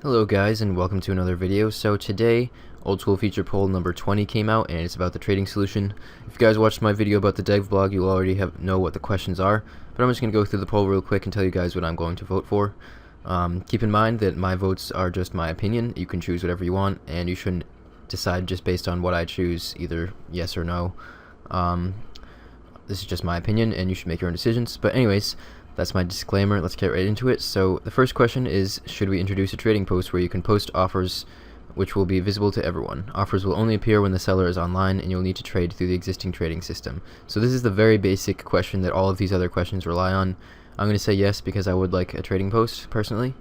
Hello guys, and welcome to another video. So today, Old School Feature Poll number 20 came out, and it's about the trading solution. If you guys watched my video about the dev blog, you'll already know what the questions are, but I'm just going to go through the poll real quick and tell you guys what I'm going to vote for. Keep in mind that my votes are just my opinion. You can choose whatever you want, and you shouldn't decide just based on what I choose, either yes or no. This is just my opinion, and you should make your own decisions. But anyways, that's my disclaimer. Let's get right into it. So the first question is, should we introduce a trading post where you can post offers which will be visible to everyone? Offers will only appear when the seller is online, and you'll need to trade through the existing trading system. So this is the very basic question that all of these other questions rely on. I'm going to say yes because I would like a trading post personally.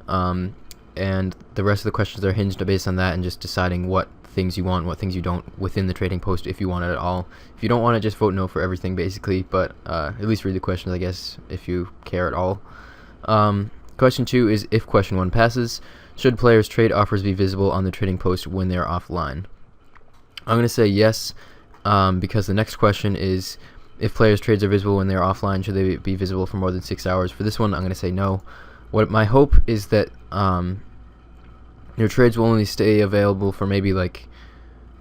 And the rest of the questions are hinged based on that and just deciding what things you want, what things you don't within the trading post, if you want it at all. If you don't want it, just vote no for everything basically, but at least read the questions, I guess, if you care at all. Question 2 is, if question 1 passes, should players' trade offers be visible on the trading post when they are offline? I'm going to say yes, because the next question is, if players' trades are visible when they are offline, should they be visible for more than 6 hours? For this one, I'm going to say no. What my hope is that your trades will only stay available for maybe like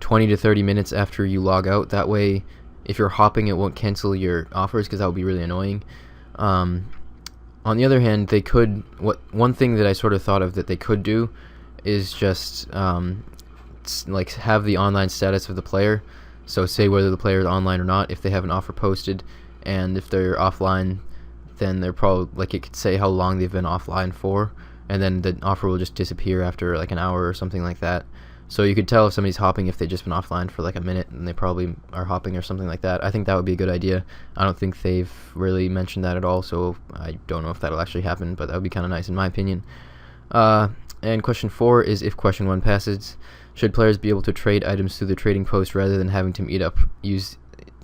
20 to 30 minutes after you log out. That way, if you're hopping, it won't cancel your offers, because that would be really annoying. On the other hand, they could, one thing that I sort of thought of that they could do is just like have the online status of the player. So say whether the player is online or not, if they have an offer posted, and if they're offline, then they're probably, like, it could say how long they've been offline for, and then the offer will just disappear after like an hour or something like that. So you could tell if somebody's hopping if they've just been offline for like a minute and they probably are hopping or something like that. I think that would be a good idea. I don't think they've really mentioned that at all, so I don't know if that'll actually happen, but that would be kind of nice in my opinion. And question 4 is, if question 1 passes, should players be able to trade items through the trading post rather than having to meet up use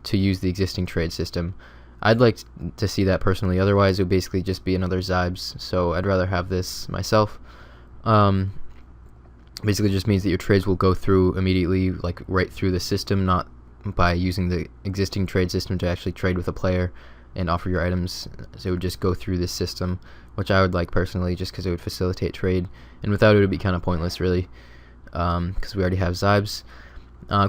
the existing trade system? I'd like to see that personally. Otherwise, it would basically just be another Zybes, so I'd rather have this myself. Basically just means that your trades will go through immediately, like right through the system, not by using the existing trade system to actually trade with a player and offer your items. So it would just go through this system, which I would like personally, just because it would facilitate trade, and without it would be kind of pointless really, because we already have Zybes.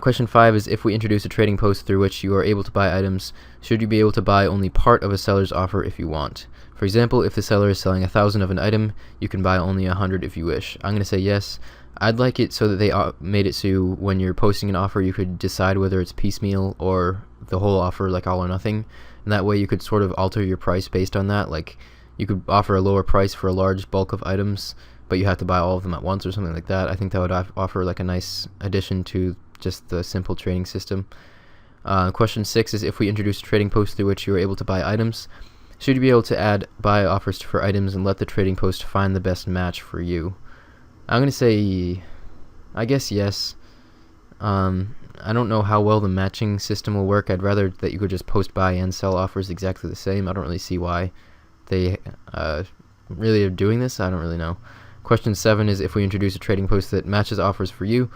Question 5 is, if we introduce a trading post through which you are able to buy items, should you be able to buy only part of a seller's offer if you want? For example, if the seller is selling 1,000 of an item, you can buy only 100 if you wish. I'm going to say yes. I'd like it so that they made it so when you're posting an offer, you could decide whether it's piecemeal or the whole offer, like all or nothing, and that way you could sort of alter your price based on that. Like, you could offer a lower price for a large bulk of items, but you have to buy all of them at once or something like that. I think that would offer like a nice addition to just the simple trading system. Question 6 is, if we introduce a trading post through which you are able to buy items, should you be able to add buy offers for items and let the trading post find the best match for you? I'm going to say, I guess yes. I don't know how well the matching system will work. I'd rather that you could just post buy and sell offers exactly the same. I don't really see why they really are doing this. I don't really know. Question 7 is, if we introduce a trading post that matches offers for you,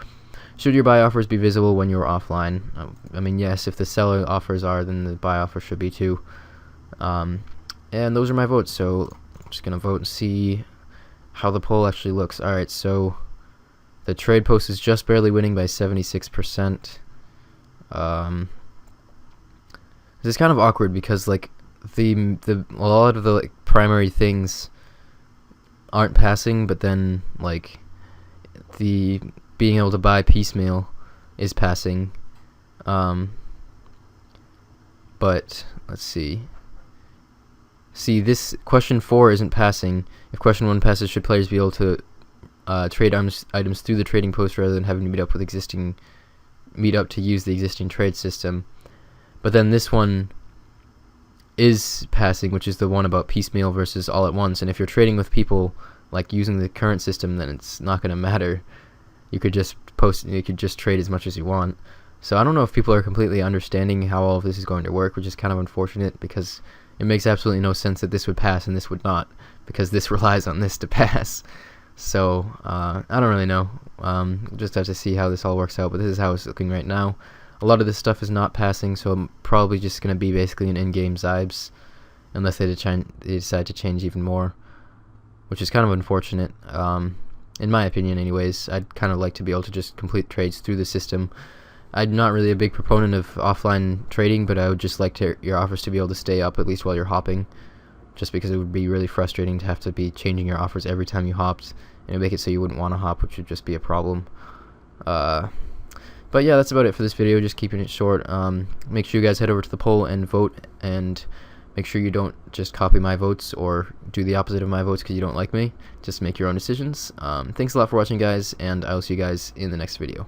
should your buy offers be visible when you're offline? I mean, yes, if the seller offers are, then the buy offer should be too. And those are my votes, so I'm just going to vote and see how the poll actually looks. Alright, so the trade post is just barely winning by 76%. This is kind of awkward because, like, a lot of the like primary things aren't passing, but then like the being able to buy piecemeal is passing. But let's see. This question 4 isn't passing. If question 1 passes, should players be able to trade items through the trading post rather than having to meet up to use the existing trade system? But then this one is passing, which is the one about piecemeal versus all at once. And if you're trading with people like using the current system, then it's not going to matter. You could just trade as much as you want. So I don't know if people are completely understanding how all of this is going to work, which is kind of unfortunate, because it makes absolutely no sense that this would pass and this would not, because this relies on this to pass. So I don't really know. Just have to see how this all works out, but this is how it's looking right now. A lot of this stuff is not passing, so I'm probably just going to be basically an in-game Zybes, unless they decide to change even more, which is kind of unfortunate. In my opinion anyways. I'd kind of like to be able to just complete trades through the system. I'm not really a big proponent of offline trading, but I would just like your offers to be able to stay up at least while you're hopping, just because it would be really frustrating to have to be changing your offers every time you hopped, and it would make it so you wouldn't want to hop, which would just be a problem. But yeah, that's about it for this video, just keeping it short. Make sure you guys head over to the poll and vote, and make sure you don't just copy my votes or do the opposite of my votes because you don't like me. Just make your own decisions. Thanks a lot for watching, guys, and I will see you guys in the next video.